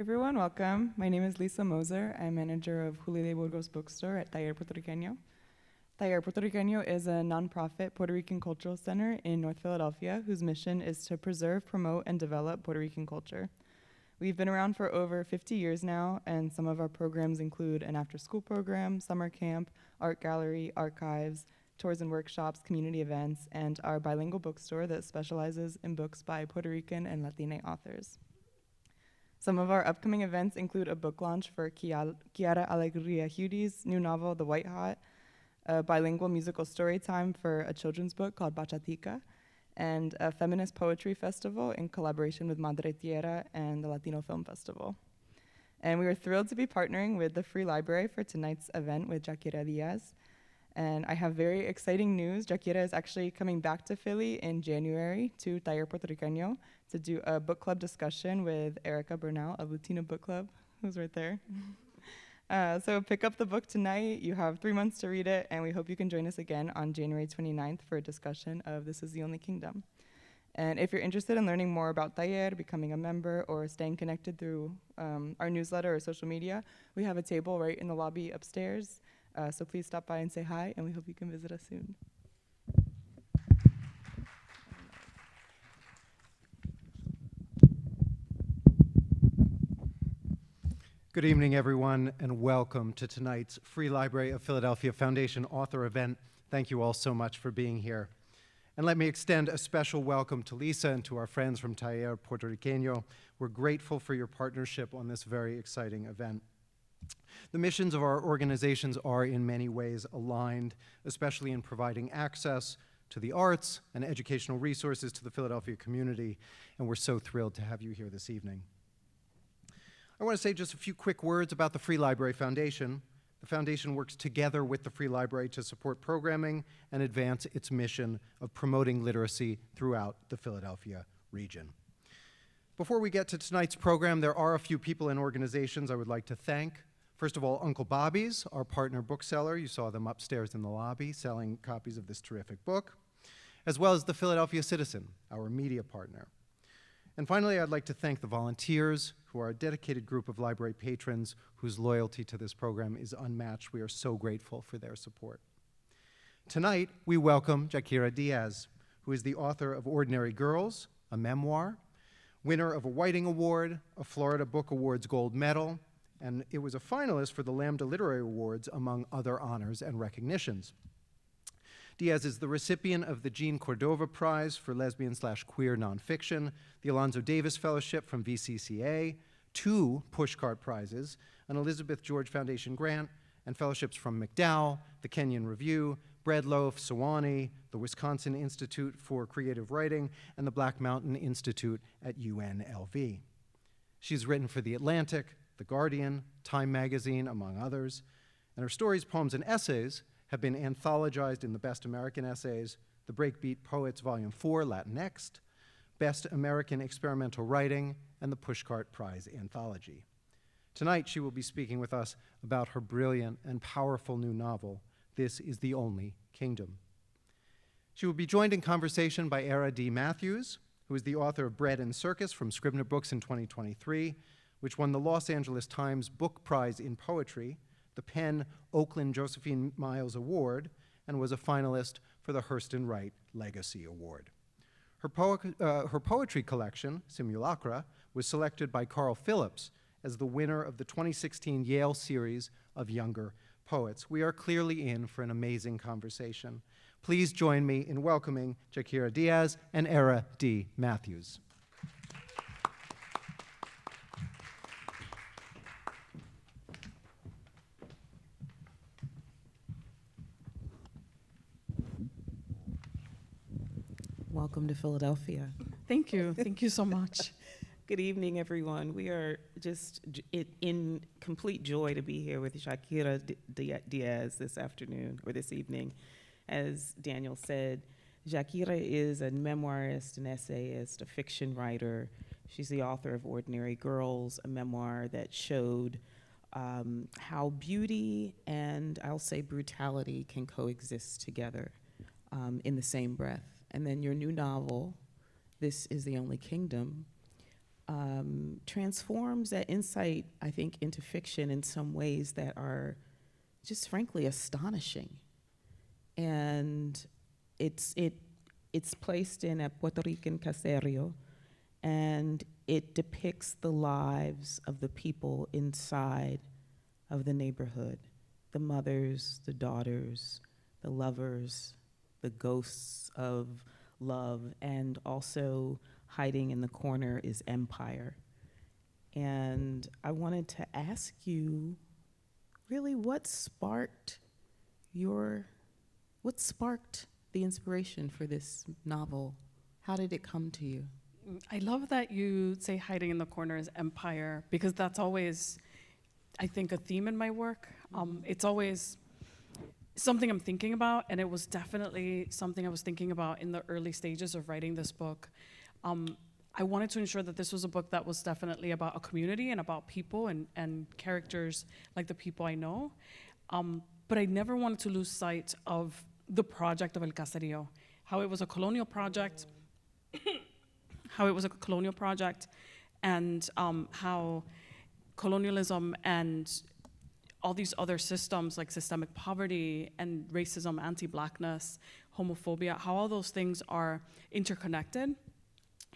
Everyone, welcome. My name is Lisa Moser. I'm manager of Julio de Burgos bookstore at Taller Puertorriqueño. Taller Puertorriqueño is a nonprofit Puerto Rican cultural center in North Philadelphia whose mission is to preserve, promote, and develop Puerto Rican culture. We've been around for over 50 years now, and some of our programs include an after-school program, summer camp, art gallery, archives, tours and workshops, community events, and our bilingual bookstore that specializes in books by Puerto Rican and Latina authors. Some of our upcoming events include a book launch for Chiara Alegria Hudy's new novel, The White Hot, a bilingual musical story time for a children's book called Bachatica, and a feminist poetry festival in collaboration with Madre Tierra and the Latino Film Festival. And we were thrilled to be partnering with the Free Library for tonight's event with Jaquira Diaz. And I have very exciting news. Jaquira is actually coming back to Philly in January to Taller Puertorriqueño to do a book club discussion with Erica Bernal of Latino Book Club, who's right there. So pick up the book tonight. You have 3 months to read it, and we hope you can join us again on January 29th for a discussion of This is the Only Kingdom. And if you're interested in learning more about Taller, becoming a member, or staying connected through our newsletter or social media, we have a table right in the lobby upstairs. So please stop by and say hi, and we hope you can visit us soon. Good evening, everyone, and welcome to tonight's Free Library of Philadelphia Foundation author event. Thank you all so much for being here. And let me extend a special welcome to Lisa and to our friends from Taller Puertorriqueño. We're grateful for your partnership on this very exciting event. The missions of our organizations are in many ways aligned, especially in providing access to the arts and educational resources to the Philadelphia community, and we're so thrilled to have you here this evening. I want to say just a few quick words about the Free Library Foundation. The foundation works together with the Free Library to support programming and advance its mission of promoting literacy throughout the Philadelphia region. Before we get to tonight's program, there are a few people and organizations I would like to thank. First of all, Uncle Bobby's, our partner bookseller. You saw them upstairs in the lobby selling copies of this terrific book, as well as the Philadelphia Citizen, our media partner. And finally, I'd like to thank the volunteers, who are a dedicated group of library patrons whose loyalty to this program is unmatched. We are so grateful for their support. Tonight, we welcome Jaquira Diaz, who is the author of Ordinary Girls, a memoir, winner of a Whiting Award, a Florida Book Awards Gold Medal, and it was a finalist for the Lambda Literary Awards, among other honors and recognitions. Diaz is the recipient of the Jean Cordova Prize for Lesbian/Queer Nonfiction, the Alonzo Davis Fellowship from VCCA, 2 Pushcart Prizes, an Elizabeth George Foundation grant, and fellowships from MacDowell, the Kenyon Review, Breadloaf, Sewanee, the Wisconsin Institute for Creative Writing, and the Black Mountain Institute at UNLV. She's written for The Atlantic, The Guardian, Time Magazine, among others, and her stories, poems, and essays have been anthologized in the Best American Essays, the Breakbeat Poets Volume 4, Latinx, Best American Experimental Writing, and the Pushcart Prize Anthology. Tonight, she will be speaking with us about her brilliant and powerful new novel, This is the Only Kingdom. She will be joined in conversation by Airea D. Matthews, who is the author of Bread and Circus from Scribner Books in 2023, which won the Los Angeles Times Book Prize in Poetry, the Penn Oakland Josephine Miles Award, and was a finalist for the Hurston Wright Legacy Award. Her poetry collection, Simulacra, was selected by Carl Phillips as the winner of the 2016 Yale Series of Younger Poets. We are clearly in for an amazing conversation. Please join me in welcoming Jaquira Diaz and Airea D. Matthews. Welcome to Philadelphia. Thank you. Thank you so much. Good evening, everyone. We are just in complete joy to be here with Jaquira Diaz this afternoon, or this evening. As Daniel said, Jaquira is a memoirist, an essayist, a fiction writer. She's the author of Ordinary Girls, a memoir that showed how beauty and, I'll say, brutality can coexist together in the same breath. And then your new novel, This is the Only Kingdom, transforms that insight, I think, into fiction in some ways that are just frankly astonishing. And it's placed in a Puerto Rican Caserío, and it depicts the lives of the people inside of the neighborhood, the mothers, the daughters, the lovers, the ghosts of love, and also hiding in the corner is empire. And I wanted to ask you, really, what sparked the inspiration for this novel? How did it come to you? I love that you say hiding in the corner is empire, because that's always, I think, a theme in my work. It's always something I'm thinking about, and it was definitely something I was thinking about in the early stages of writing this book. I wanted to ensure that this was a book that was definitely about a community and about people and characters like the people I know. But I never wanted to lose sight of the project of El Caserío, how it was a colonial project, and how colonialism and all these other systems like systemic poverty and racism, anti-Blackness, homophobia, how all those things are interconnected,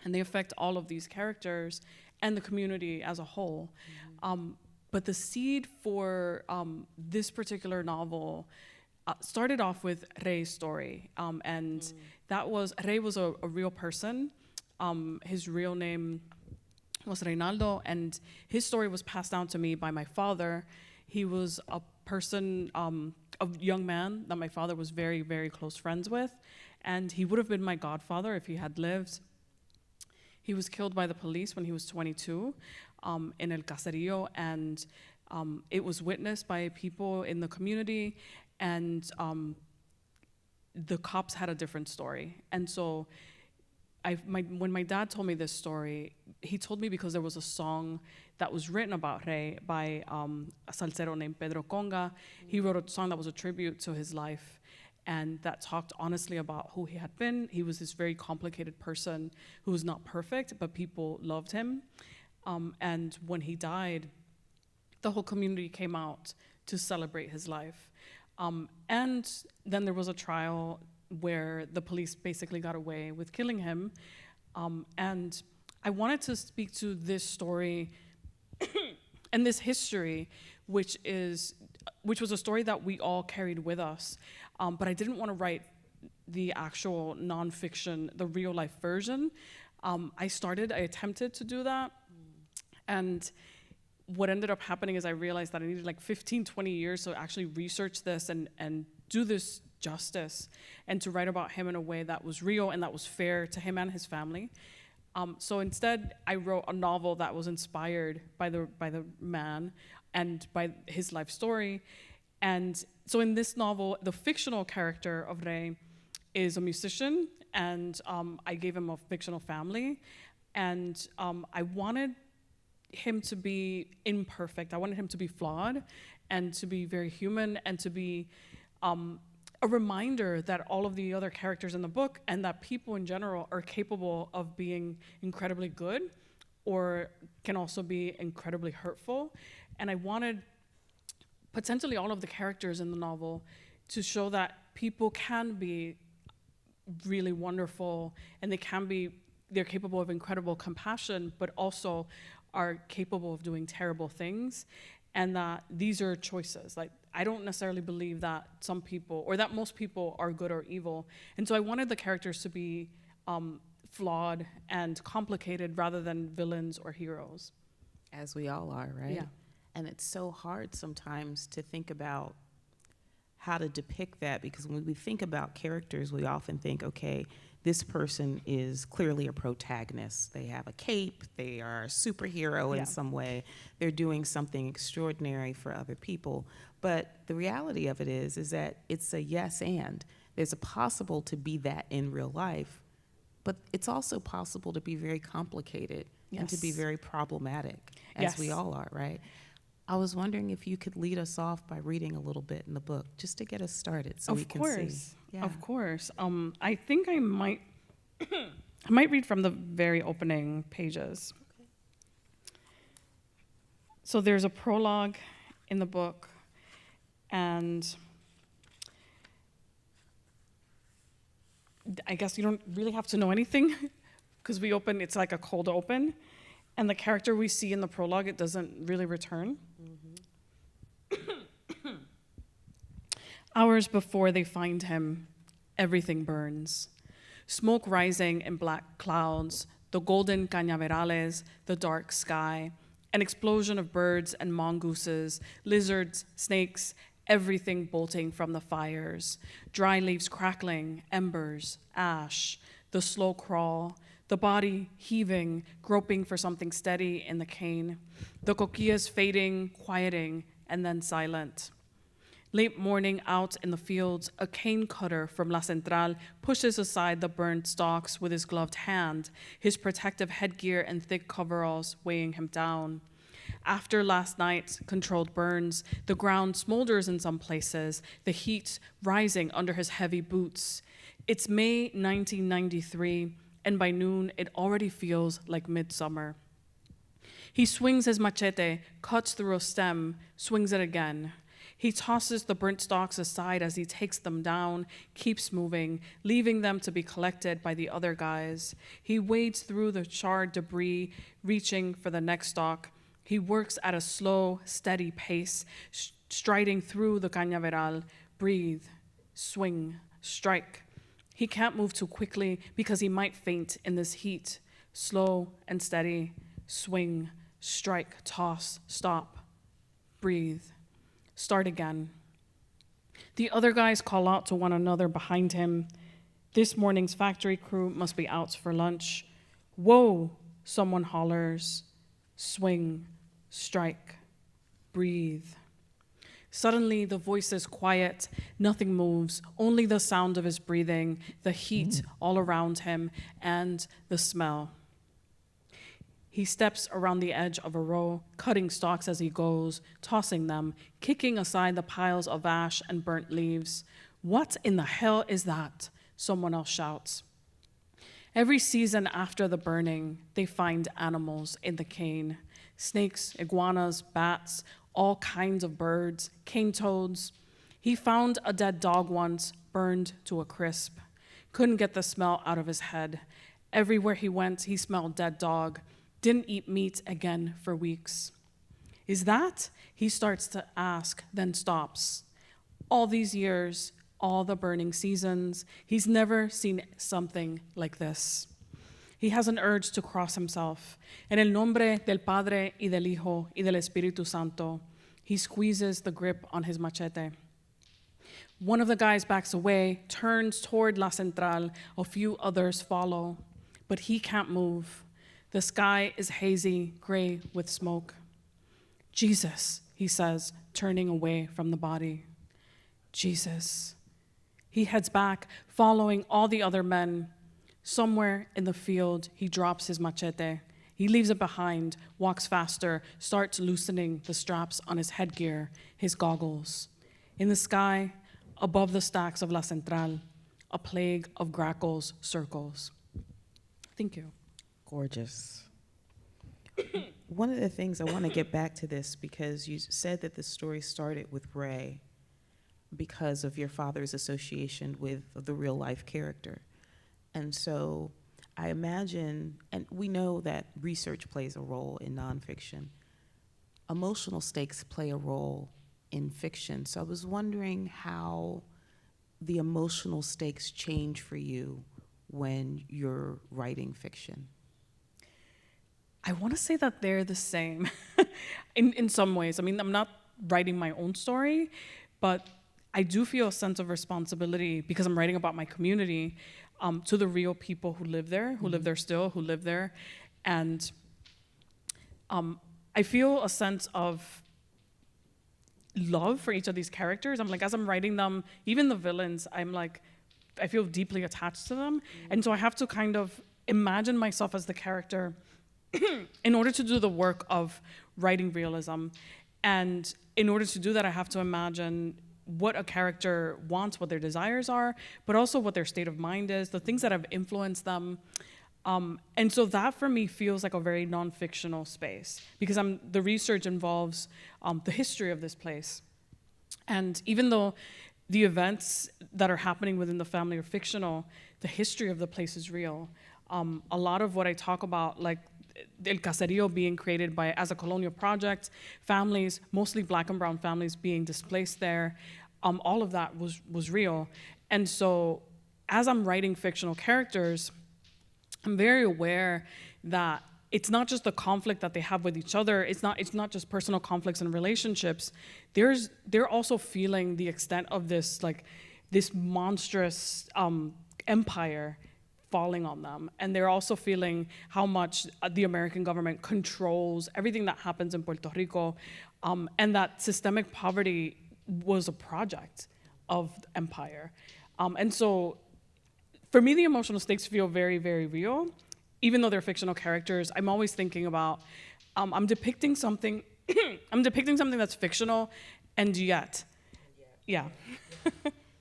and they affect all of these characters and the community as a whole. But the seed for this particular novel started off with Rey's story, and that was, Rey was a real person. His real name was Reynaldo, and his story was passed down to me by my father. He was a person, a young man that my father was very, very close friends with, and he would have been my godfather if he had lived. He was killed by the police when he was 22 in El Caserío, and it was witnessed by people in the community, and the cops had a different story. And so when my dad told me this story, he told me because there was a song that was written about Rey by a salsero named Pedro Conga. He wrote a song that was a tribute to his life, and that talked honestly about who he had been. He was this very complicated person who was not perfect, but people loved him. And when he died, the whole community came out to celebrate his life. And then there was a trial where the police basically got away with killing him. And I wanted to speak to this story and this history, which was a story that we all carried with us. But I didn't want to write the actual nonfiction, the real life version. I attempted to do that. And what ended up happening is I realized that I needed like 15, 20 years to actually research this and do this justice, and to write about him in a way that was real and that was fair to him and his family. So instead, I wrote a novel that was inspired by the man and by his life story. And so in this novel, the fictional character of Rey is a musician, and I gave him a fictional family. And I wanted him to be imperfect. I wanted him to be flawed and to be very human, and to be a reminder that all of the other characters in the book and that people in general are capable of being incredibly good, or can also be incredibly hurtful. And I wanted potentially all of the characters in the novel to show that people can be really wonderful, and they're capable of incredible compassion, but also are capable of doing terrible things, and that these are choices. Like, I don't necessarily believe that some people, or that most people, are good or evil. And so I wanted the characters to be flawed and complicated rather than villains or heroes. As we all are, right? Yeah. And it's so hard sometimes to think about how to depict that, because when we think about characters, we often think, okay, this person is clearly a protagonist. They have a cape, they are a superhero in some way, they're doing something extraordinary for other people. But the reality of it is that it's a yes and. There's a possible to be that in real life, but it's also possible to be very complicated and to be very problematic, as we all are, right? I was wondering if you could lead us off by reading a little bit in the book, just to get us started, so we can see. Of course. I think I might, I might read from the very opening pages. So there's a prologue in the book, and I guess you don't really have to know anything because it's like a cold open, and the character we see in the prologue, it doesn't really return. Hours before they find him, everything burns. Smoke rising in black clouds, the golden cañaverales, the dark sky, an explosion of birds and mongooses, lizards, snakes, everything bolting from the fires, dry leaves crackling, embers, ash, the slow crawl, the body heaving, groping for something steady in the cane, the coquillas fading, quieting, and then silent. Late morning out in the fields, a cane cutter from La Central pushes aside the burned stalks with his gloved hand, his protective headgear and thick coveralls weighing him down. After last night's controlled burns, the ground smolders in some places, the heat rising under his heavy boots. It's May 1993, and by noon, it already feels like midsummer. He swings his machete, cuts through a stem, swings it again. He tosses the burnt stalks aside as he takes them down, keeps moving, leaving them to be collected by the other guys. He wades through the charred debris, reaching for the next stalk. He works at a slow, steady pace, striding through the cañaveral. Breathe, swing, strike. He can't move too quickly because he might faint in this heat. Slow and steady, swing, strike, toss, stop, breathe. Start again. The other guys call out to one another behind him. This morning's factory crew must be out for lunch. Whoa, someone hollers. Swing, strike, breathe. Suddenly, the voice is quiet. Nothing moves, only the sound of his breathing, the heat all around him, and the smell. He steps around the edge of a row, cutting stalks as he goes, tossing them, kicking aside the piles of ash and burnt leaves. What in the hell is that? Someone else shouts. Every season after the burning, they find animals in the cane. Snakes, iguanas, bats, all kinds of birds, cane toads. He found a dead dog once, burned to a crisp. Couldn't get the smell out of his head. Everywhere he went, he smelled dead dog. Didn't eat meat again for weeks. Is that? He starts to ask, then stops. All these years, all the burning seasons, he's never seen something like this. He has an urge to cross himself. En el nombre del Padre y del Hijo y del Espíritu Santo, he squeezes the grip on his machete. One of the guys backs away, turns toward La Central. A few others follow, but he can't move. The sky is hazy, gray with smoke. Jesus, he says, turning away from the body. Jesus. He heads back, following all the other men. Somewhere in the field, he drops his machete. He leaves it behind, walks faster, starts loosening the straps on his headgear, his goggles. In the sky, above the stacks of La Central, a plague of grackles circles. Thank you. Gorgeous. One of the things I want to get back to this, because you said that the story started with Rey because of your father's association with the real life character. And so I imagine, and we know that research plays a role in nonfiction. Emotional stakes play a role in fiction. So I was wondering how the emotional stakes change for you when you're writing fiction. I want to say that they're the same in some ways. I mean, I'm not writing my own story, but I do feel a sense of responsibility because I'm writing about my community to the real people who live there, who live there still, who live there. And I feel a sense of love for each of these characters. I'm like, as I'm writing them, even the villains, I'm like, I feel deeply attached to them. And so I have to kind of imagine myself as the character in order to do the work of writing realism. And in order to do that, I have to imagine what a character wants, what their desires are, but also what their state of mind is, the things that have influenced them. And so that for me feels like a very non-fictional space because the research involves the history of this place. And even though the events that are happening within the family are fictional, the history of the place is real. A lot of what I talk about, like El Caserío being created as a colonial project, families, mostly black and brown families being displaced there, all of that was real. And so as I'm writing fictional characters, I'm very aware that it's not just the conflict that they have with each other. It's not just personal conflicts and relationships. They're also feeling the extent of this monstrous empire falling on them. And they're also feeling how much the American government controls everything that happens in Puerto Rico, and that systemic poverty was a project of empire. And so for me, the emotional stakes feel very, very real. Even though they're fictional characters, I'm always thinking about, I'm depicting something, I'm depicting something that's fictional, and yet. Yeah.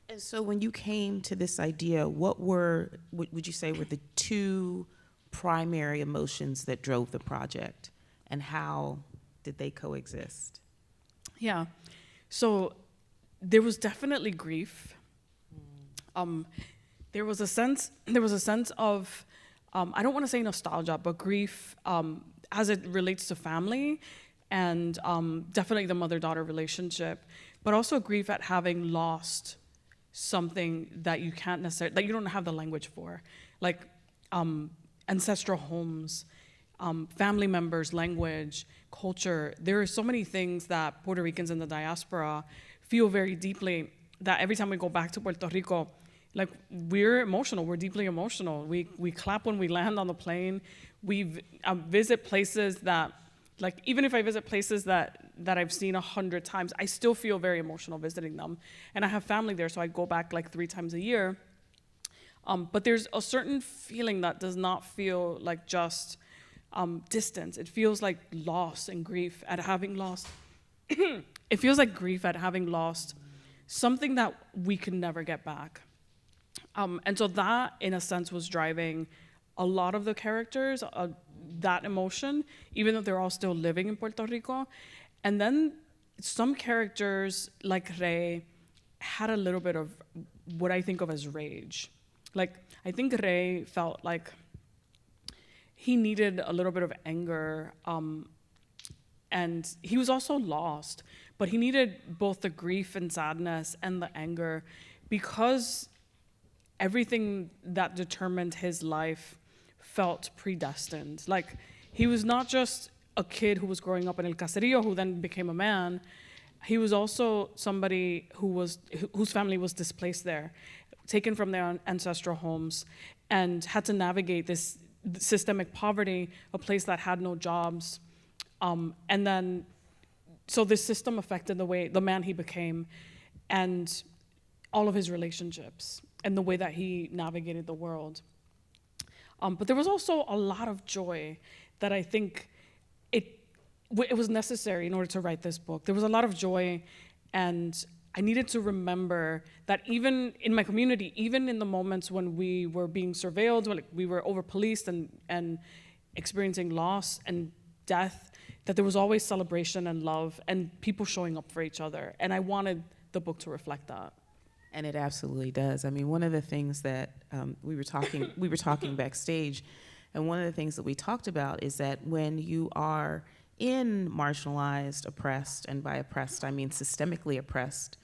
And so when you came to this idea, what would you say were the two primary emotions that drove the project, and how did they coexist? Yeah. So there was definitely grief. There was a sense of, I don't want to say nostalgia, but grief as it relates to family, and definitely the mother-daughter relationship, but also grief at having lost something that you can't necessarily, that you don't have the language for, like ancestral homes, family members, language, culture. There are so many things that Puerto Ricans in the diaspora feel very deeply, that every time we go back to Puerto Rico, like, we're emotional, we're deeply emotional. We clap when we land on the plane. We visit places that, like, even if I visit places that I've seen 100 times, I still feel very emotional visiting them. And I have family there, so I go back like 3 times a year. But there's a certain feeling that does not feel like just distance. It feels like loss and grief at having lost. It feels like grief at having lost something that we could never get back. And so that, in a sense, was driving a lot of the characters, that emotion, even though they're all still living in Puerto Rico. And then some characters, like Rey, had a little bit of what I think of as rage. Like, I think Rey felt like he needed a little bit of anger, and he was also lost, but he needed both the grief and sadness and the anger, because everything that determined his life felt predestined. Like, he was not just a kid who was growing up in El Caserío who then became a man. He was also somebody whose family was displaced there, taken from their ancestral homes, and had to navigate this systemic poverty, a place that had no jobs. And then, so this system affected the man he became, and all of his relationships, and the way that he navigated the world. But there was also a lot of joy that I think it was necessary in order to write this book. There was a lot of joy, and I needed to remember that even in my community, even in the moments when we were being surveilled, when we were over-policed and experiencing loss and death, that there was always celebration and love and people showing up for each other. And I wanted the book to reflect that. And it absolutely does. I mean, one of the things that we were talking backstage, and one of the things that we talked about is that when you are in marginalized, oppressed, and by oppressed I mean systemically oppressed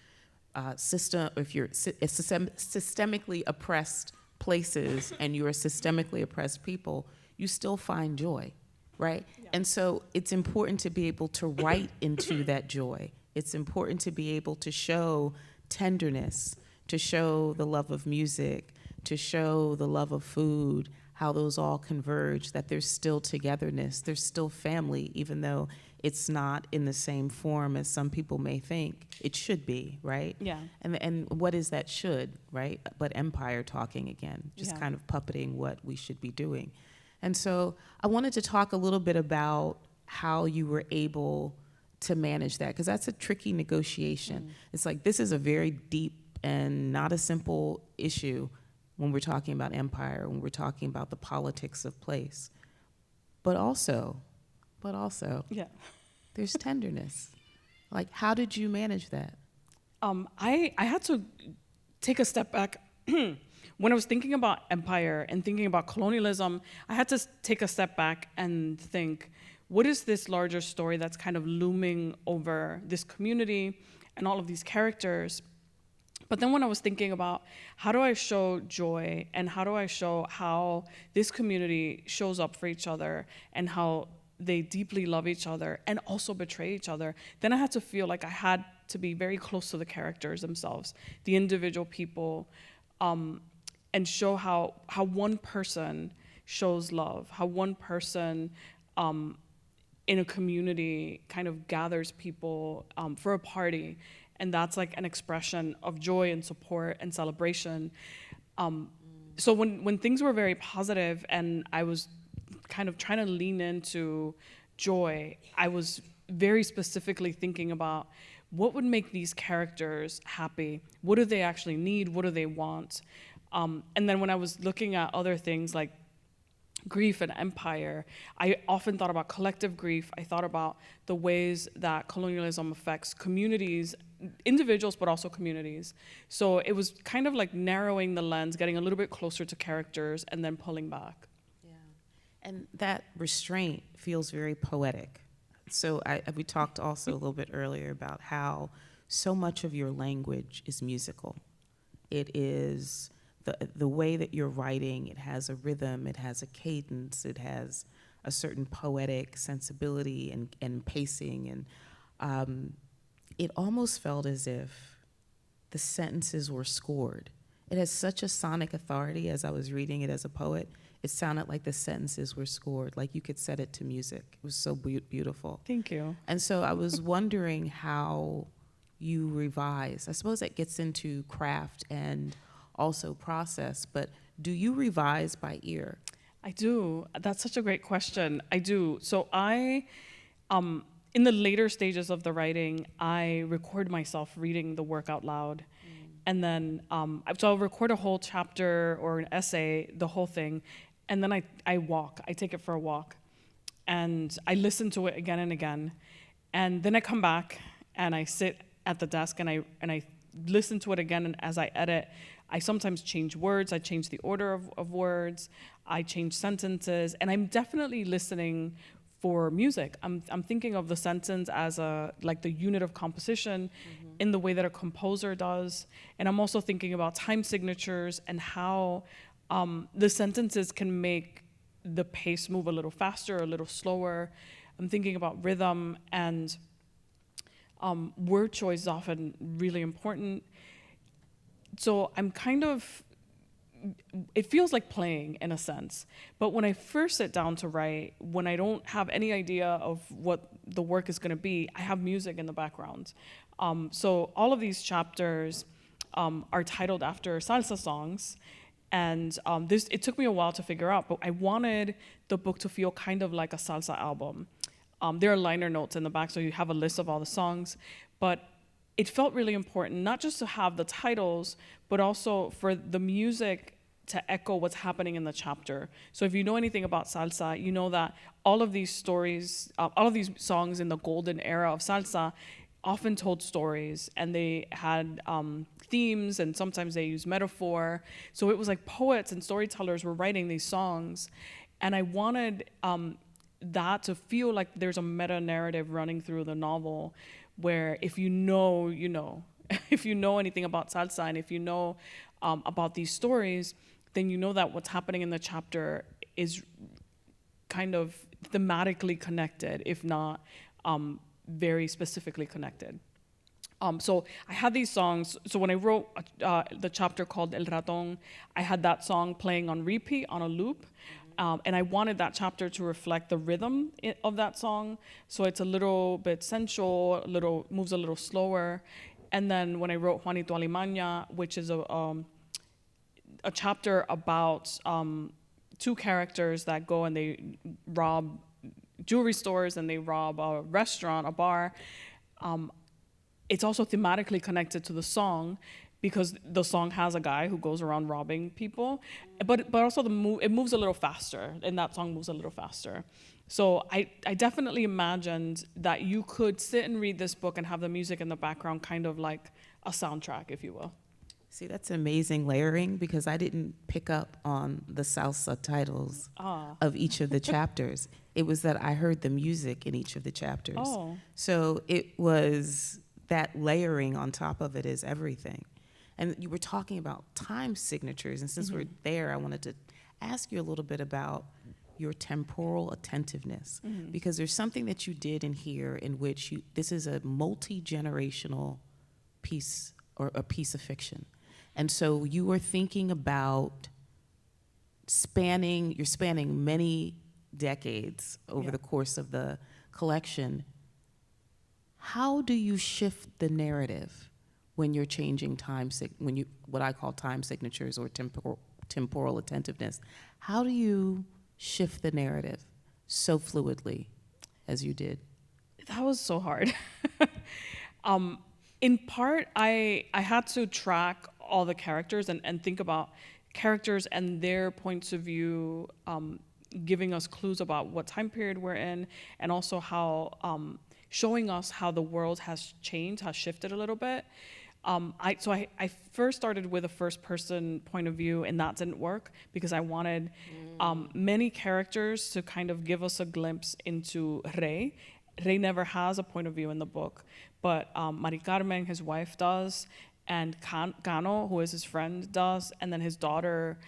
if you're systemically oppressed places and you're systemically oppressed people, you still find joy, right? Yeah. And so it's important to be able to write into that joy. It's important to be able to show tenderness, to show the love of music, to show the love of food, how those all converge, that there's still togetherness, there's still family, even though it's not in the same form as some people may think it should be, right? Yeah. And what is that should, right? But empire talking again, just kind of puppeting what we should be doing. And so I wanted to talk a little bit about how you were able to manage that, because that's a tricky negotiation. It's like, this is a very deep and not a simple issue, when we're talking about empire, when we're talking about the politics of place. But also, Yeah. there's tenderness. Like, how did you manage that? I had to take a step back. When I was thinking about empire and thinking about colonialism, I had to take a step back and think, what is this larger story that's kind of looming over this community and all of these characters? But then when I was thinking about how do I show joy and how do I show how this community shows up for each other and how they deeply love each other and also betray each other, then I had to feel like I had to be very close to the characters themselves, the individual people, and show how one person shows love, how one person in a community kind of gathers people for a party. And that's like an expression of joy and support and celebration. So when things were very positive and I was kind of trying to lean into joy, I was very specifically thinking about what would make these characters happy? What do they actually need? What do they want? And then when I was looking at other things like grief and empire, I often thought about collective grief. I thought about the ways that colonialism affects communities, individuals, but also communities. So it was kind of like narrowing the lens, getting a little bit closer to characters, and then pulling back. Yeah. And that restraint feels very poetic. So we talked also a little bit earlier about how so much of your language is musical. It is the way that you're writing, it has a rhythm, it has a cadence, it has a certain poetic sensibility and pacing. And it almost felt as if the sentences were scored. It has such a sonic authority. As I was reading it as a poet, it sounded like the sentences were scored, like you could set it to music. It was so beautiful. Thank you. And so I was wondering how you revise. I suppose that gets into craft and also process, but do you revise by ear? I do. That's such a great question. I do. So I, in the later stages of the writing, I record myself reading the work out loud. And then, so I'll record a whole chapter or an essay, the whole thing, and then I walk. I take it for a walk, and I listen to it again and again. And then I come back, and I sit at the desk, and I listen to it again, and as I edit, I sometimes change words, I change the order of words, I change sentences, and I'm definitely listening for music. I'm thinking of the sentence as like the unit of composition in the way that a composer does, and I'm also thinking about time signatures and how the sentences can make the pace move a little faster, a little slower. I'm thinking about rhythm, and word choice is often really important. So I'm kind of, it feels like playing in a sense. But when I first sit down to write, when I don't have any idea of what the work is going to be, I have music in the background. So all of these chapters are titled after salsa songs. And it took me a while to figure out, but I wanted the book to feel kind of like a salsa album. There are liner notes in the back, so you have a list of all the songs. But it felt really important, not just to have the titles, but also for the music to echo what's happening in the chapter. So if you know anything about salsa, you know that all of these stories, all of these songs in the golden era of salsa often told stories, and they had themes, and sometimes they used metaphor. So it was like poets and storytellers were writing these songs, and I wanted that to feel like there's a meta-narrative running through the novel, where if you know, you know. If you know anything about salsa, and if you know about these stories, then you know that what's happening in the chapter is kind of thematically connected, if not very specifically connected. So I had these songs. So when I wrote the chapter called El Ratón, I had that song playing on repeat, on a loop. And I wanted that chapter to reflect the rhythm of that song. So it's a little bit sensual, moves a little slower. And then when I wrote Juanito Alimaña, which is a chapter about two characters that go and they rob jewelry stores and they rob a restaurant, a bar. It's also thematically connected to the song, because the song has a guy who goes around robbing people, but also it moves a little faster, and that song moves a little faster. So I definitely imagined that you could sit and read this book and have the music in the background, kind of like a soundtrack, if you will. See, that's amazing layering, because I didn't pick up on the salsa titles of each of the chapters. It was that I heard the music in each of the chapters. Oh. So it was that layering on top of it is everything. And you were talking about time signatures, and since we're there, I wanted to ask you a little bit about your temporal attentiveness, because there's something that you did in here in which this is a multi-generational piece, or a piece of fiction. And so you were thinking about you're spanning many decades over the course of the collection. How do you shift the narrative when you're changing what I call time signatures or temporal attentiveness? How do you shift the narrative so fluidly as you did? That was so hard. In part, I had to track all the characters and think about characters and their points of view, giving us clues about what time period we're in, and also how showing us how the world has changed, has shifted a little bit. I first started with a first person point of view, and that didn't work because I wanted many characters to kind of give us a glimpse into Rey. Rey never has a point of view in the book, but Maricarmen, his wife, does, and Cano, who is his friend, does, and then his daughter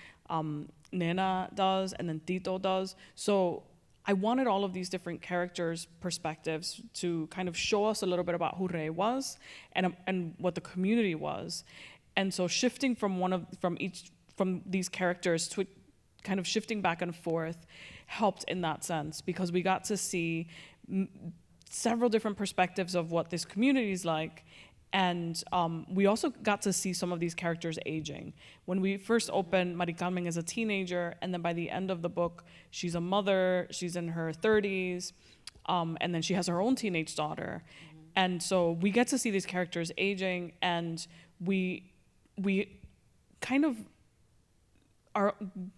Nena does, and then Tito does. So I wanted all of these different characters' perspectives to kind of show us a little bit about who Rey was and what the community was. And so shifting from these characters to kind of shifting back and forth helped in that sense, because we got to see several different perspectives of what this community is like. And we also got to see some of these characters aging. When we first opened, Maricarmen is a teenager, and then by the end of the book, she's a mother, she's in her 30s, and then she has her own teenage daughter. And so we get to see these characters aging, and we kind of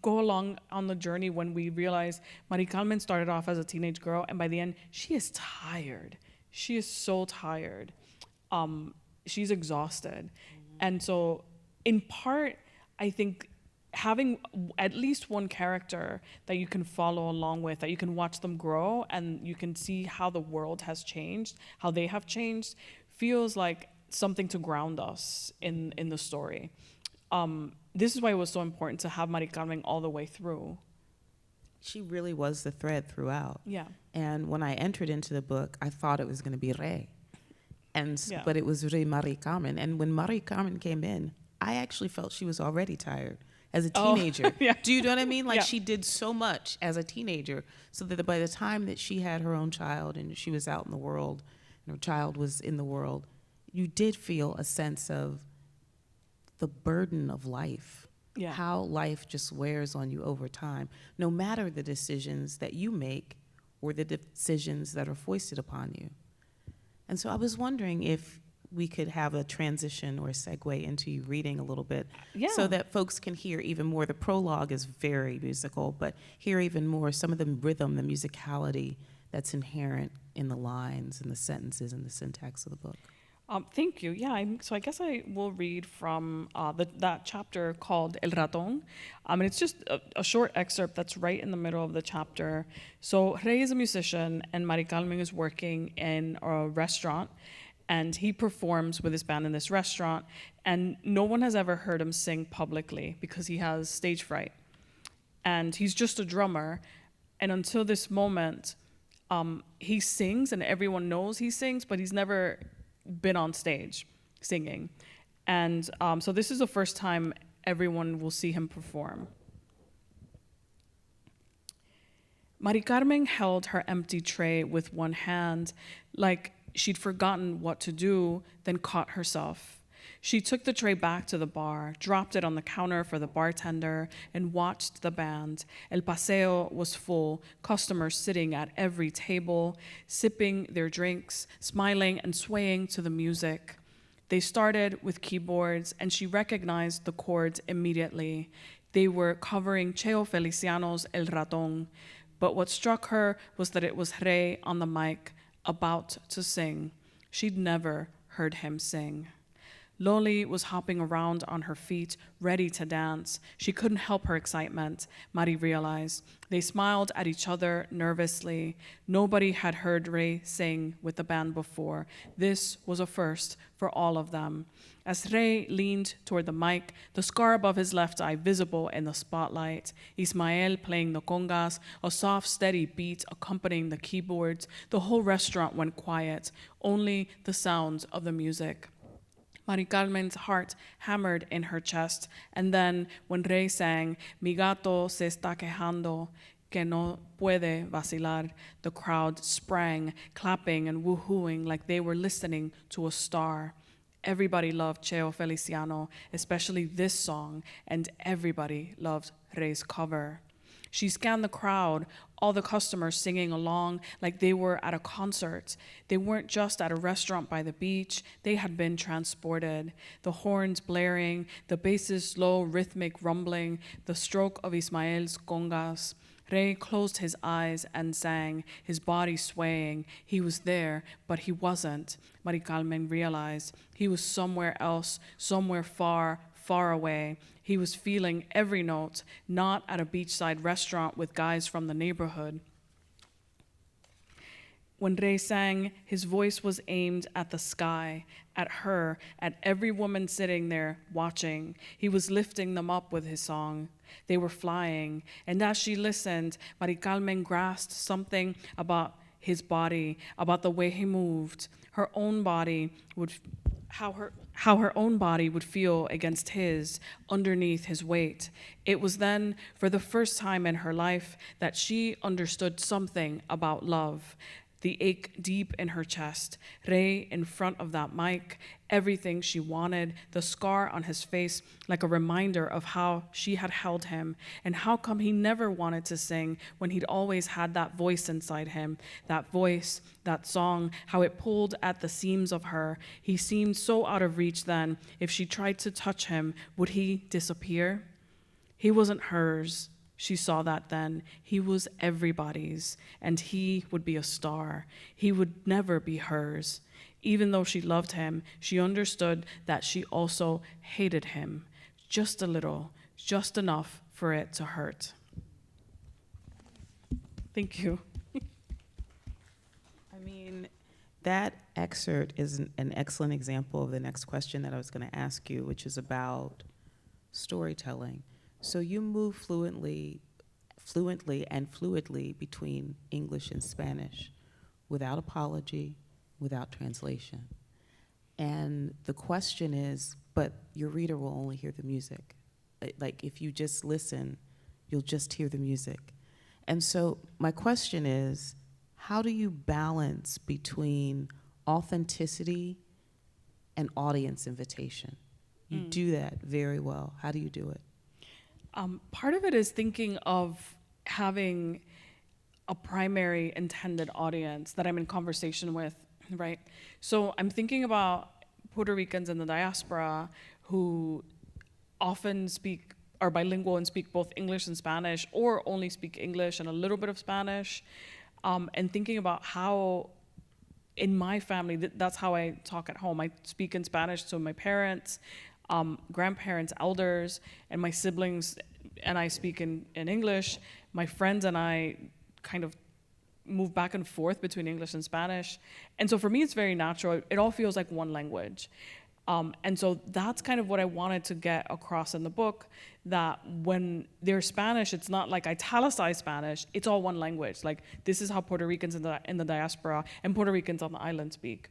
go along on the journey when we realize Maricarmen started off as a teenage girl, and by the end, she is tired. She is so tired. She's exhausted. And so in part, I think having at least one character that you can follow along with, that you can watch them grow and you can see how the world has changed, how they have changed, feels like something to ground us in the story. This is why it was so important to have Maricarmen all the way through. She really was the thread throughout. Yeah. And when I entered into the book, I thought it was going to be Rey. Yeah. But it was really Maricarmen. And when Maricarmen came in, I actually felt she was already tired as a teenager. Yeah. Do you know what I mean? Like, Yeah. she did so much as a teenager, so that by the time that she had her own child and she was out in the world, and her child was in the world, you did feel a sense of the burden of life. Yeah. How life just wears on you over time, no matter the decisions that you make or the decisions that are foisted upon you. And so I was wondering if we could have a transition or a segue into you reading a little bit, so that folks can hear even more. The prologue is very musical, but hear even more some of the rhythm, the musicality that's inherent in the lines and the sentences and the syntax of the book. Thank you. Yeah, so I guess I will read from that chapter called El Ratón. And it's just a short excerpt that's right in the middle of the chapter. So Rey is a musician, and Maricarmen is working in a restaurant, and he performs with his band in this restaurant, and no one has ever heard him sing publicly because he has stage fright. And he's just a drummer, and until this moment, he sings, and everyone knows he sings, but he's never been on stage singing. And so this is the first time everyone will see him perform. Maricarmen held her empty tray with one hand, like she'd forgotten what to do, then caught herself. She took the tray back to the bar, dropped it on the counter for the bartender, and watched the band. El Paseo was full, customers sitting at every table, sipping their drinks, smiling and swaying to the music. They started with keyboards, and she recognized the chords immediately. They were covering Cheo Feliciano's El Ratón, but what struck her was that it was Rey on the mic, about to sing. She'd never heard him sing. Loli was hopping around on her feet, ready to dance. She couldn't help her excitement, Mari realized. They smiled at each other nervously. Nobody had heard Rey sing with the band before. This was a first for all of them. As Rey leaned toward the mic, the scar above his left eye visible in the spotlight, Ismael playing the congas, a soft, steady beat accompanying the keyboards, the whole restaurant went quiet, only the sounds of the music. Maricarmen's heart hammered in her chest, and then when Rey sang, Mi gato se está quejando, que no puede vacilar, the crowd sprang, clapping and woohooing like they were listening to a star. Everybody loved Cheo Feliciano, especially this song, and everybody loved Rey's cover. She scanned the crowd, all the customers singing along like they were at a concert. They weren't just at a restaurant by the beach, they had been transported. The horns blaring, the bass's slow rhythmic rumbling, the stroke of Ismael's congas. Rey closed his eyes and sang, his body swaying. He was there, but he wasn't. Maricarmen realized he was somewhere else, somewhere far, far away. He was feeling every note, not at a beachside restaurant with guys from the neighborhood. When Rey sang, his voice was aimed at the sky, at her, at every woman sitting there watching. He was lifting them up with his song. They were flying, and as she listened, Maricarmen grasped something about his body, about the way he moved. Her own body would how her own body would feel against his, underneath his weight. It was then, for the first time in her life, that she understood something about love. The ache deep in her chest, Rey in front of that mic, everything she wanted, the scar on his face like a reminder of how she had held him, and how come he never wanted to sing when he'd always had that voice inside him, that voice, that song, how it pulled at the seams of her. He seemed so out of reach then. If she tried to touch him, would he disappear? He wasn't hers. She saw that then. He was everybody's, and he would be a star. He would never be hers. Even though she loved him, she understood that she also hated him. Just a little, just enough for it to hurt. Thank you. I mean, that excerpt is an excellent example of the next question that I was going to ask you, which is about storytelling. So you move fluently and fluidly between English and Spanish without apology, without translation. And the question is, but your reader will only hear the music. Like if you just listen, you'll just hear the music. And so my question is, how do you balance between authenticity and audience invitation? You do that very well. How do you do it? Part of it is thinking of having a primary intended audience that I'm in conversation with, right? So I'm thinking about Puerto Ricans in the diaspora who often are bilingual and speak both English and Spanish, or only speak English and a little bit of Spanish, and thinking about how in my family, that's how I talk at home. I speak in Spanish to my parents, grandparents, elders, and my siblings, and I speak in English. My friends and I kind of move back and forth between English and Spanish. And so for me, it's very natural. It all feels like one language. And so that's kind of what I wanted to get across in the book, that when they're Spanish, it's not like italicized Spanish, it's all one language. Like, this is how Puerto Ricans in the diaspora and Puerto Ricans on the island speak.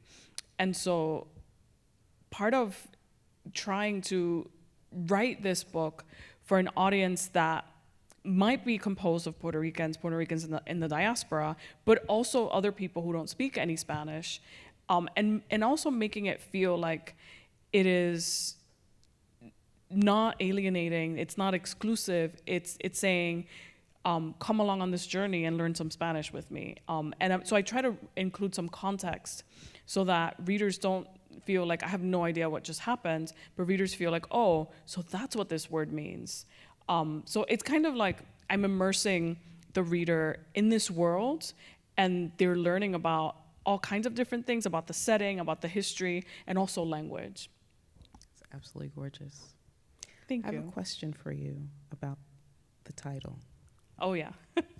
And so part of trying to write this book for an audience that might be composed of Puerto Ricans in the diaspora, but also other people who don't speak any Spanish, and also making it feel like it is not alienating, it's not exclusive, it's saying, come along on this journey and learn some Spanish with me. So I try to include some context so that readers don't feel like I have no idea what just happened, but readers feel like, oh, so that's what this word means. So it's kind of like I'm immersing the reader in this world, and they're learning about all kinds of different things, about the setting, about the history, and also language. It's absolutely gorgeous. Thank I you. have a question for you about the title. Oh, yeah.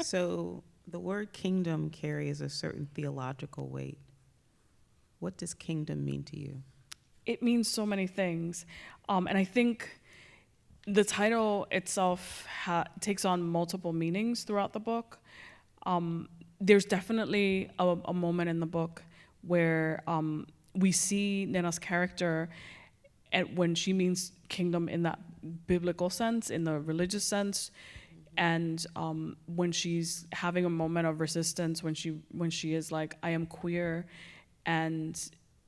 So the word kingdom carries a certain theological weight. What does kingdom mean to you? It means so many things. And I think the title itself takes on multiple meanings throughout the book. There's definitely a moment in the book where we see Nena's character when she means kingdom in that biblical sense, in the religious sense, and when she's having a moment of resistance, when she is like, I am queer, and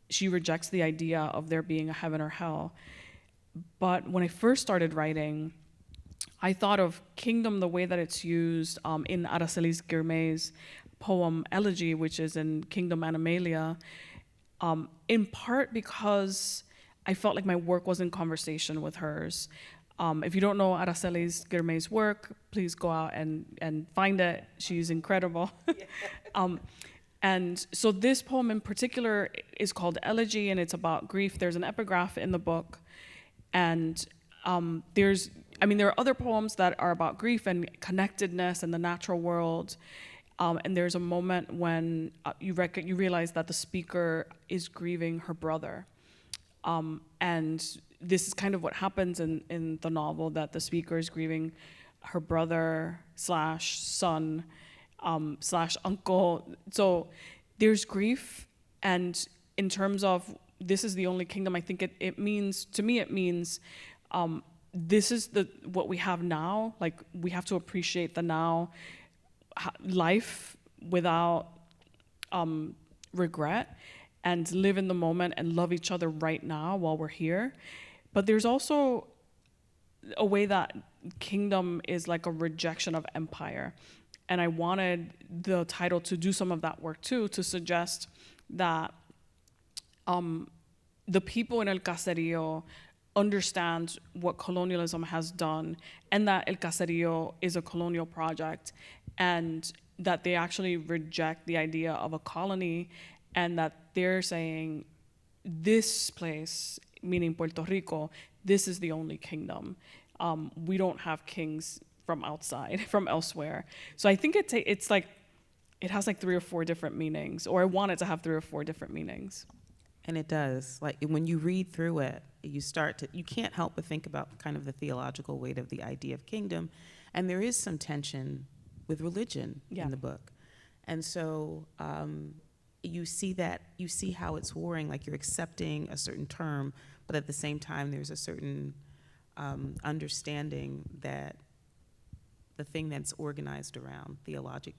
she rejects the idea of there being a heaven or hell. But when I first started writing, I thought of kingdom the way that it's used in Araceli Guillemets' poem Elegy, which is in Kingdom Animalia, in part because I felt like my work was in conversation with hers. If you don't know Araceli Guillemets' work, please go out and find it. She's incredible. And so this poem in particular is called Elegy, and it's about grief. There's an epigraph in the book. And there are other poems that are about grief and connectedness and the natural world. And there's a moment when you realize that the speaker is grieving her brother. And this is kind of what happens in the novel, that the speaker is grieving her brother / son / uncle. So there's grief, and in terms of this is the only kingdom, I think it means, to me it means this is what we have now. Like, we have to appreciate the now, life without regret, and live in the moment and love each other right now while we're here. But there's also a way that kingdom is like a rejection of empire. And I wanted the title to do some of that work too, to suggest that the people in El Caserío understand what colonialism has done, and that El Caserío is a colonial project, and that they actually reject the idea of a colony, and that they're saying, this place, meaning Puerto Rico, this is the only kingdom. We don't have kings from outside, from elsewhere. So I think it's like, it has like 3 or 4 different meanings, or I want it to have 3 or 4 different meanings. And it does. Like, when you read through it, you can't help but think about kind of the theological weight of the idea of kingdom. And there is some tension with religion in the book. And so you see how it's warring, like you're accepting a certain term, but at the same time, there's a certain understanding that the thing that's organized around theology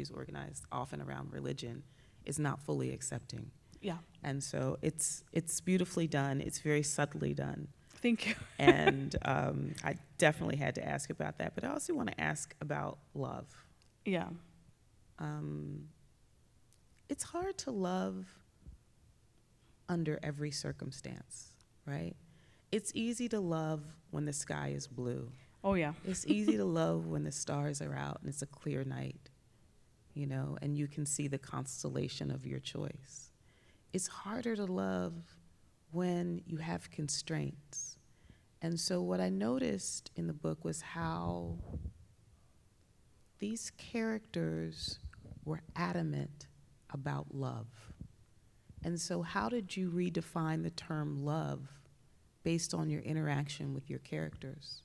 is organized often around religion, is not fully accepting. Yeah. And so it's beautifully done. It's very subtly done. Thank you. And I definitely had to ask about that. But I also want to ask about love. Yeah. It's hard to love under every circumstance, right? It's easy to love when the sky is blue. Oh, yeah. It's easy to love when the stars are out and it's a clear night, and you can see the constellation of your choice. It's harder to love when you have constraints. And so what I noticed in the book was how these characters were adamant about love. And so how did you redefine the term love based on your interaction with your characters?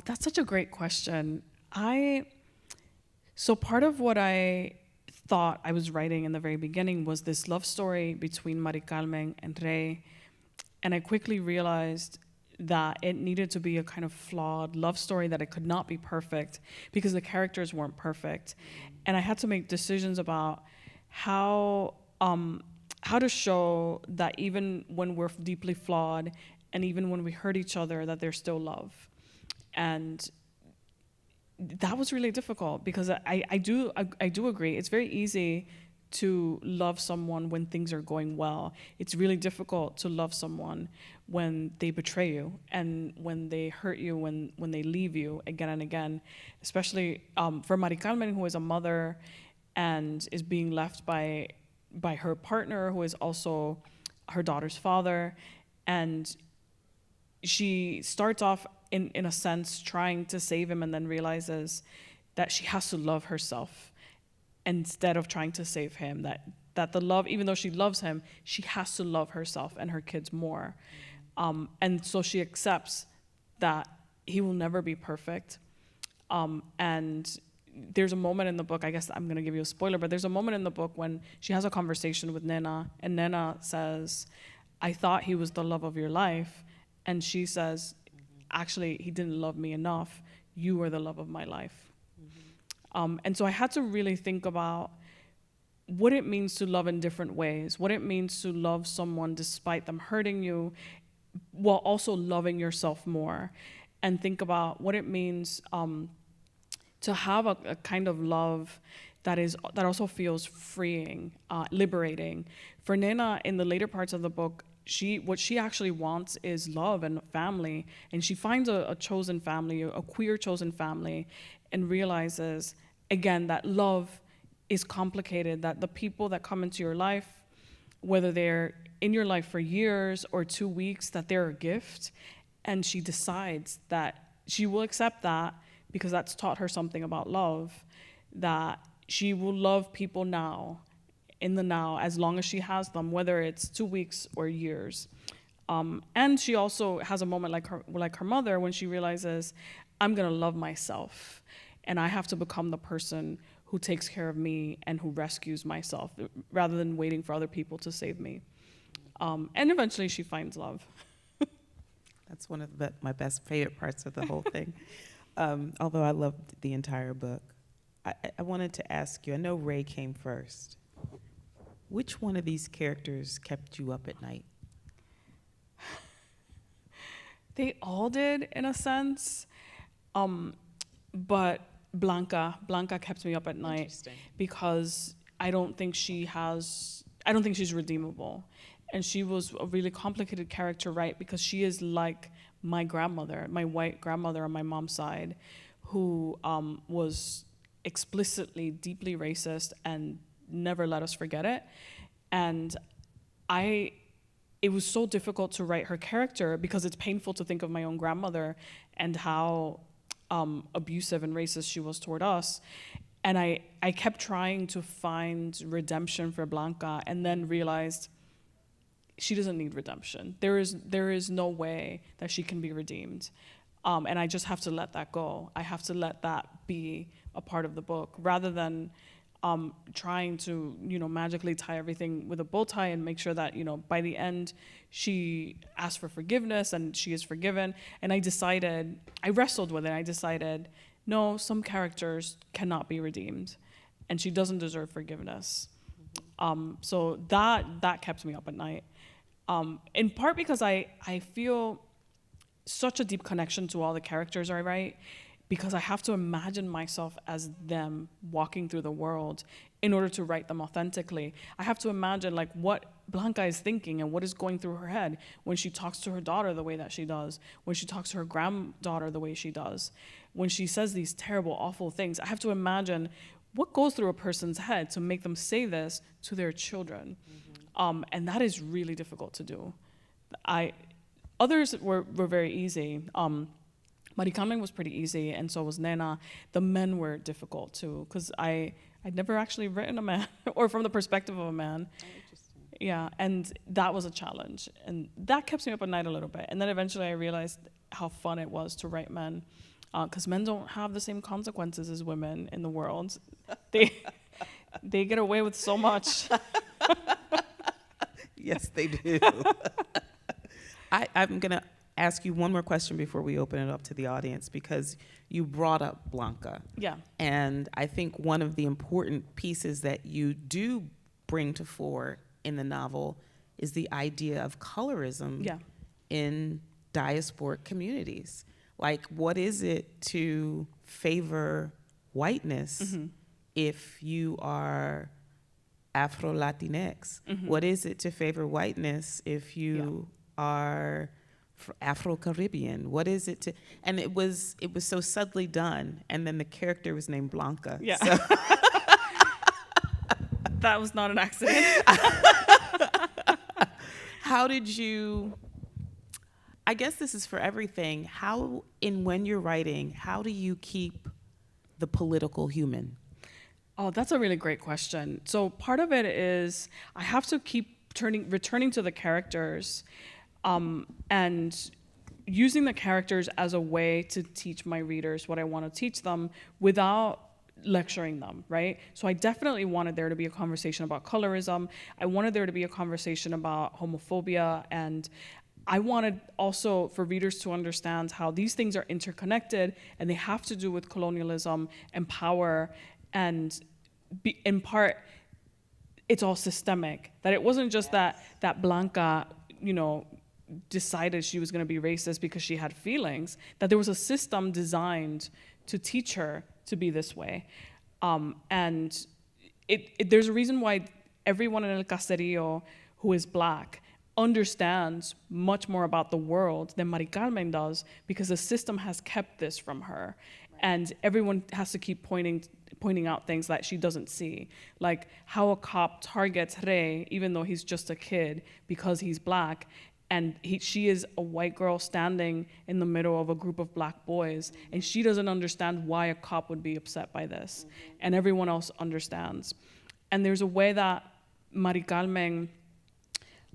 That's such a great question. So part of what I thought I was writing in the very beginning was this love story between Maricarmen and Rey. And I quickly realized that it needed to be a kind of flawed love story, that it could not be perfect because the characters weren't perfect. And I had to make decisions about how to show that even when we're deeply flawed and even when we hurt each other, that there's still love. And that was really difficult because I do agree. It's very easy to love someone when things are going well. It's really difficult to love someone when they betray you and when they hurt you, when they leave you again and again, especially for Maricarmen, who is a mother and is being left by her partner, who is also her daughter's father. And she starts off in a sense trying to save him, and then realizes that she has to love herself instead of trying to save him, that the love, even though she loves him, she has to love herself and her kids more. And so she accepts that he will never be perfect. And there's a moment in the book, I guess I'm gonna give you a spoiler, but there's a moment in the book when she has a conversation with Nena, and Nena says, I thought he was the love of your life. And she says, actually, he didn't love me enough. You were the love of my life. And so I had to really think about what it means to love in different ways, what it means to love someone despite them hurting you, while also loving yourself more, and think about what it means to have a kind of love that also feels freeing, liberating. For Nena, in the later parts of the book, what she actually wants is love and family, and she finds a chosen family, a queer chosen family, and realizes again that love is complicated, that the people that come into your life, whether they're in your life for years or 2 weeks, that they're a gift. And she decides that she will accept that because that's taught her something about love, that she will love people now, in the now, as long as she has them, whether it's 2 weeks or years. And she also has a moment like her mother, when she realizes, I'm gonna love myself, and I have to become the person who takes care of me and who rescues myself, rather than waiting for other people to save me. And eventually she finds love. That's one of my best favorite parts of the whole thing. Although I loved the entire book. I wanted to ask you, I know Rey came first. Which one of these characters kept you up at night? They all did, in a sense. But Blanca kept me up at night because I don't think she's redeemable. And she was a really complicated character, right? Because she is like my grandmother, my white grandmother on my mom's side, who was explicitly deeply racist and never let us forget it. And it was so difficult to write her character because it's painful to think of my own grandmother and how abusive and racist she was toward us. And I kept trying to find redemption for Blanca, and then realized she doesn't need redemption. There is no way that she can be redeemed. And I just have to let that go. I have to let that be a part of the book, rather than trying to, magically tie everything with a bow tie and make sure that, by the end, she asks for forgiveness and she is forgiven. And I wrestled with it. I decided, no, some characters cannot be redeemed, and she doesn't deserve forgiveness. So that kept me up at night. In part because I feel such a deep connection to all the characters I write, because I have to imagine myself as them walking through the world in order to write them authentically. I have to imagine what Blanca is thinking and what is going through her head when she talks to her daughter the way that she does, when she talks to her granddaughter the way she does, when she says these terrible, awful things. I have to imagine what goes through a person's head to make them say this to their children. And that is really difficult to do. Others were very easy. Maricarmen was pretty easy, and so was Nena. The men were difficult too, because I'd never actually written a man, or from the perspective of a man. Oh, interesting. Yeah, and that was a challenge, and that kept me up at night a little bit. And then eventually I realized how fun it was to write men, because men don't have the same consequences as women in the world. They get away with so much. Yes, they do. I'm going to ask you one more question before we open it up to the audience, because you brought up Blanca. Yeah. And I think one of the important pieces that you do bring to fore in the novel is the idea of colorism in diasporic communities. What is it to favor whiteness if you are Afro-Latinx. Mhm. What is it to favor whiteness if you are Afro-Caribbean? What is it to, and it was so subtly done, and then the character was named Blanca. Yeah. So That was not an accident. how did you, I guess this is for everything, when you're writing, how do you keep the political human? Oh, that's a really great question. So part of it is I have to keep returning to the characters, and using the characters as a way to teach my readers what I want to teach them without lecturing them, right? So I definitely wanted there to be a conversation about colorism. I wanted there to be a conversation about homophobia, and I wanted also for readers to understand how these things are interconnected and they have to do with colonialism and power, and in part, it's all systemic. That it wasn't just that Blanca, decided she was going to be racist because she had feelings. That there was a system designed to teach her to be this way, and there's a reason why everyone in El Caserío who is Black understands much more about the world than Maricarmen does, because the system has kept this from her. And everyone has to keep pointing out things that she doesn't see, like how a cop targets Rey, even though he's just a kid, because he's Black, and she is a white girl standing in the middle of a group of Black boys, and she doesn't understand why a cop would be upset by this, and everyone else understands. And there's a way that Maricarmen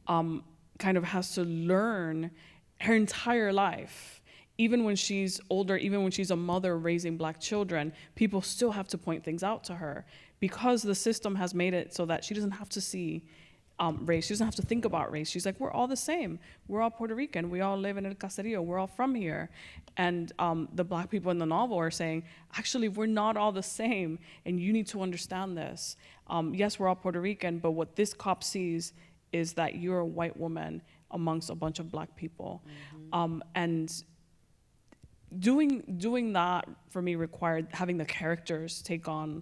kind of has to learn her entire life. Even when she's older, even when she's a mother raising Black children, people still have to point things out to her, because the system has made it so that she doesn't have to see race. She doesn't have to think about race. She's like, we're all the same. We're all Puerto Rican. We all live in El Caserío. We're all from here. And the Black people in the novel are saying, actually, we're not all the same, and you need to understand this. Yes, we're all Puerto Rican, but what this cop sees is that you're a white woman amongst a bunch of Black people. And doing that for me required having the characters take on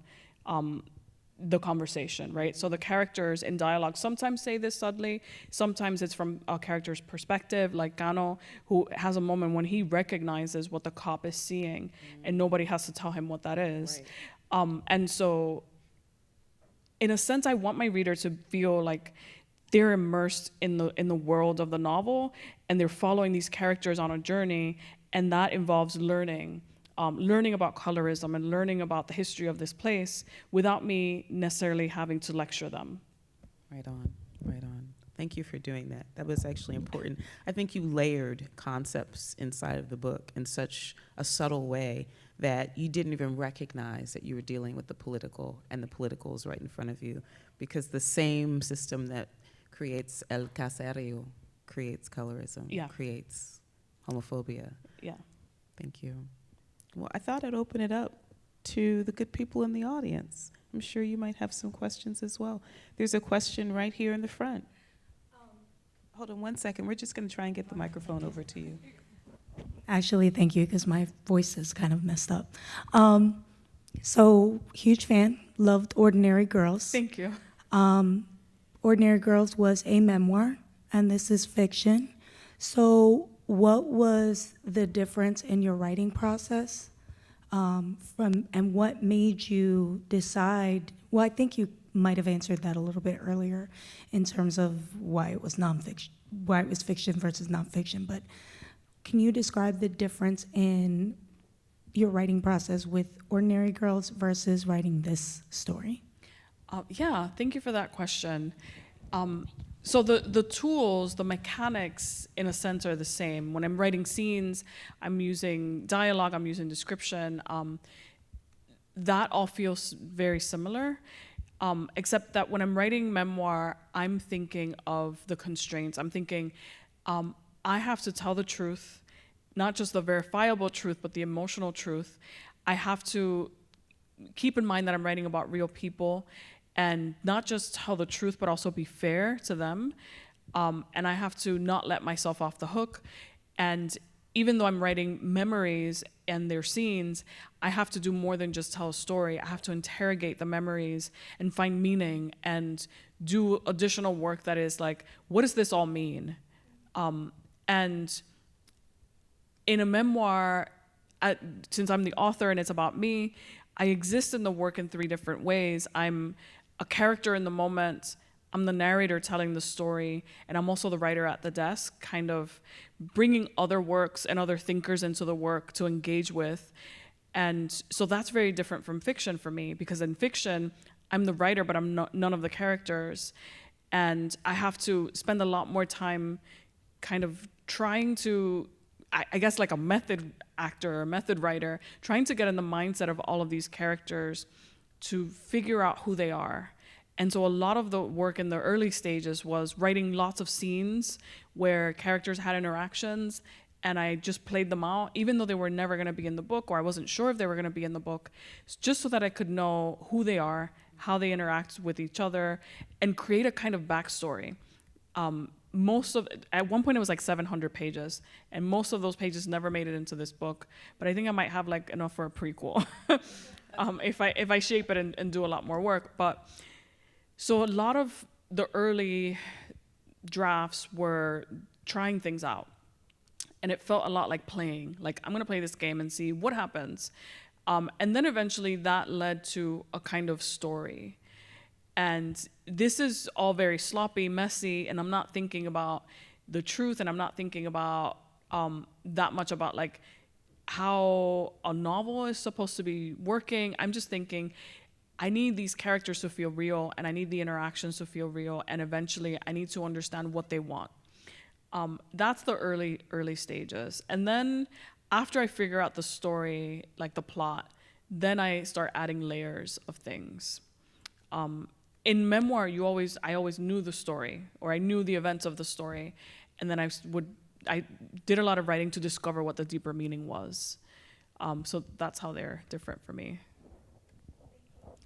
the conversation, right? So the characters in dialogue sometimes say this subtly, sometimes it's from a character's perspective, like Cano, who has a moment when he recognizes what the cop is seeing, and nobody has to tell him what that is. Right. And so, in a sense, I want my reader to feel like they're immersed in the world of the novel, and they're following these characters on a journey, and that involves learning about colorism and learning about the history of this place without me necessarily having to lecture them. Right on, right on. Thank you for doing that. That was actually important. I think you layered concepts inside of the book in such a subtle way that you didn't even recognize that you were dealing with the political, and the political is right in front of you, because the same system that creates El Caserío creates colorism, creates homophobia. Yeah. Thank you. Well, I thought I'd open it up to the good people in the audience. I'm sure you might have some questions as well. There's a question right here in the front. Hold on one second. We're just going to try and get the microphone over to you. Actually, thank you, because my voice is kind of messed up. So, huge fan. Loved Ordinary Girls. Thank you. Ordinary Girls was a memoir, and this is fiction. So what was the difference in your writing process and what made you decide, well, I think you might have answered that a little bit earlier in terms of why it was nonfiction, why it was fiction versus nonfiction, but can you describe the difference in your writing process with Ordinary Girls versus writing this story? Yeah, thank you for that question. So the tools, the mechanics, in a sense, are the same. When I'm writing scenes, I'm using dialogue, I'm using description. That all feels very similar, except that when I'm writing memoir, I'm thinking of the constraints. I'm thinking, I have to tell the truth, not just the verifiable truth, but the emotional truth. I have to keep in mind that I'm writing about real people, and not just tell the truth, but also be fair to them. And I have to not let myself off the hook. And even though I'm writing memories and their scenes, I have to do more than just tell a story. I have to interrogate the memories and find meaning and do additional work that is like, what does this all mean? And in a memoir, since I'm the author and it's about me, I exist in the work in 3 different ways. I'm a character in the moment, I'm the narrator telling the story, and I'm also the writer at the desk, kind of bringing other works and other thinkers into the work to engage with. And so that's very different from fiction for me, because in fiction, I'm the writer, but I'm none of the characters. And I have to spend a lot more time kind of trying to, I guess like a method actor or method writer, trying to get in the mindset of all of these characters to figure out who they are. And so a lot of the work in the early stages was writing lots of scenes where characters had interactions, and I just played them out, even though they were never going to be in the book, or I wasn't sure if they were going to be in the book, just so that I could know who they are, how they interact with each other, and create a kind of backstory. At one point it was like 700 pages, and most of those pages never made it into this book, but I think I might have like enough for a prequel if I shape it and do a lot more work. But so a lot of the early drafts were trying things out, and it felt a lot like playing, like I'm gonna play this game and see what happens. And then eventually that led to a kind of story. And this is all very sloppy, messy, and I'm not thinking about the truth, and I'm not thinking about that much about like how a novel is supposed to be working. I'm just thinking, I need these characters to feel real, and I need the interactions to feel real, and eventually I need to understand what they want. That's the early stages. And then after I figure out the story, like the plot, then I start adding layers of things. In memoir, I always knew the story, or I knew the events of the story, and then I did a lot of writing to discover what the deeper meaning was. So that's how they're different for me.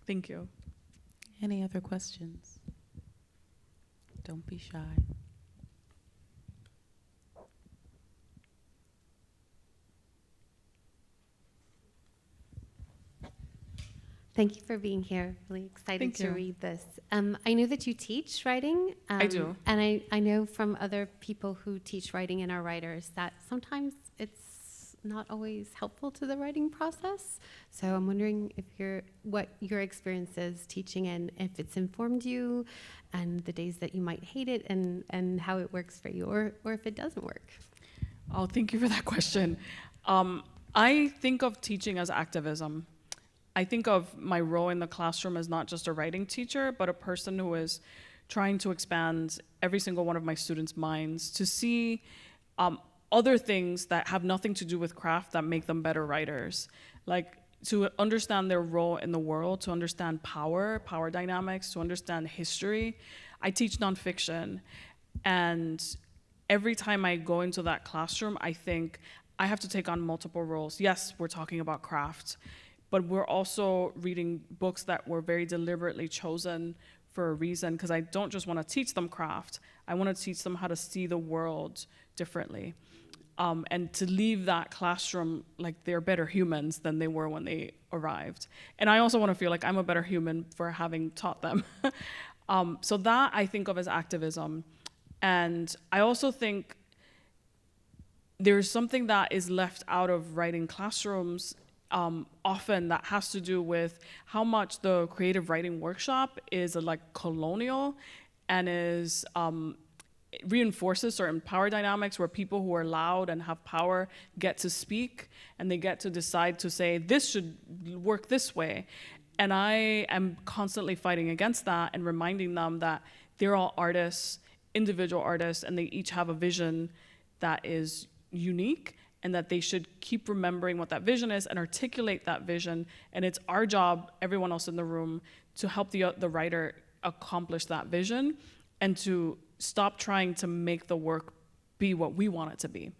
Thank you. Any other questions? Don't be shy. Thank you for being here. Really excited Thank to you. read this. I know that you teach writing. I do. And I know from other people who teach writing and are writers that sometimes it's not always helpful to the writing process. So I'm wondering what your experience is teaching, and if it's informed you, and the days that you might hate it, and how it works for you, or if it doesn't work. Oh, thank you for that question. I think of teaching as activism. I think of my role in the classroom as not just a writing teacher, but a person who is trying to expand every single one of my students' minds to see other things that have nothing to do with craft that make them better writers. Like to understand their role in the world, to understand power dynamics, to understand history. I teach nonfiction, and every time I go into that classroom, I think I have to take on multiple roles. Yes, we're talking about craft, but we're also reading books that were very deliberately chosen for a reason, because I don't just want to teach them craft. I want to teach them how to see the world differently, and to leave that classroom like they're better humans than they were when they arrived. And I also want to feel like I'm a better human for having taught them. So that I think of as activism. And I also think there's something that is left out of writing classrooms often that has to do with how much the creative writing workshop is like colonial and is reinforces certain power dynamics where people who are loud and have power get to speak, and they get to decide to say this should work this way. And I am constantly fighting against that and reminding them that they're all artists, individual artists, and they each have a vision that is unique, and that they should keep remembering what that vision is and articulate that vision. And it's our job, everyone else in the room, to help the writer accomplish that vision and to stop trying to make the work be what we want it to be.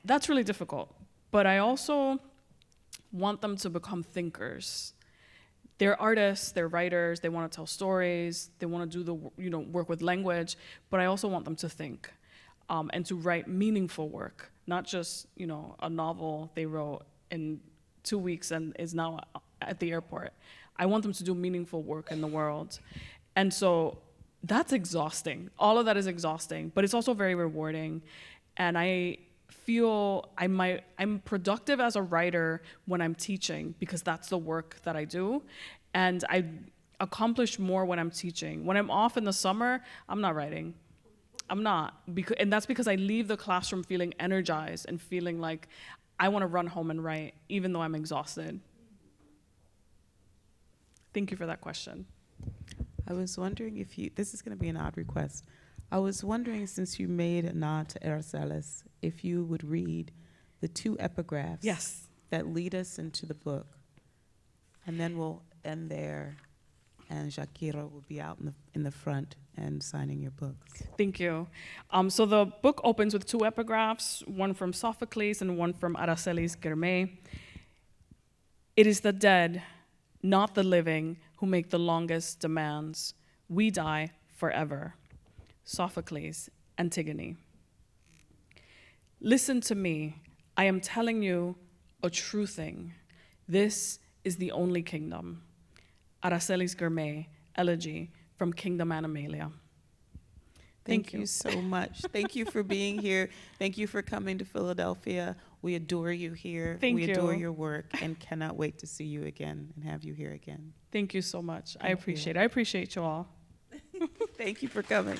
That's really difficult. But I also want them to become thinkers. They're artists, they're writers, they want to tell stories, they want to do the work with language, but I also want them to think and to write meaningful work, not just, you know, a novel they wrote in 2 weeks and is now at the airport. I want them to do meaningful work in the world. And so that's exhausting. All of that is exhausting, but it's also very rewarding. And I feel I'm productive as a writer when I'm teaching, because that's the work that I do. And I accomplish more when I'm teaching. When I'm off in the summer, I'm not writing. I'm not. And that's because I leave the classroom feeling energized and feeling like I want to run home and write, even though I'm exhausted. Thank you for that question. I was wondering if this is going to be an odd request. I was wondering, since you made a nod to Araceli, if you would read the 2 epigraphs Yes. that lead us into the book. And then we'll end there, and Jaquira will be out in the front and signing your books. Thank you. So the book opens with 2 epigraphs, one from Sophocles and one from Araceli's Guermet. It is the dead, not the living, who make the longest demands. We die forever. Sophocles, Antigone. Listen to me. I am telling you a true thing. This is the only kingdom. Araceli's Guermet, Elegy from Kingdom Animalia. Thank you so much. Thank you for being here. Thank you for coming to Philadelphia. We adore you here. Thank we you. adore your work and cannot wait to see you again and have you here again. Thank you so much. I Thank appreciate you. it. I appreciate you all. Thank you for coming.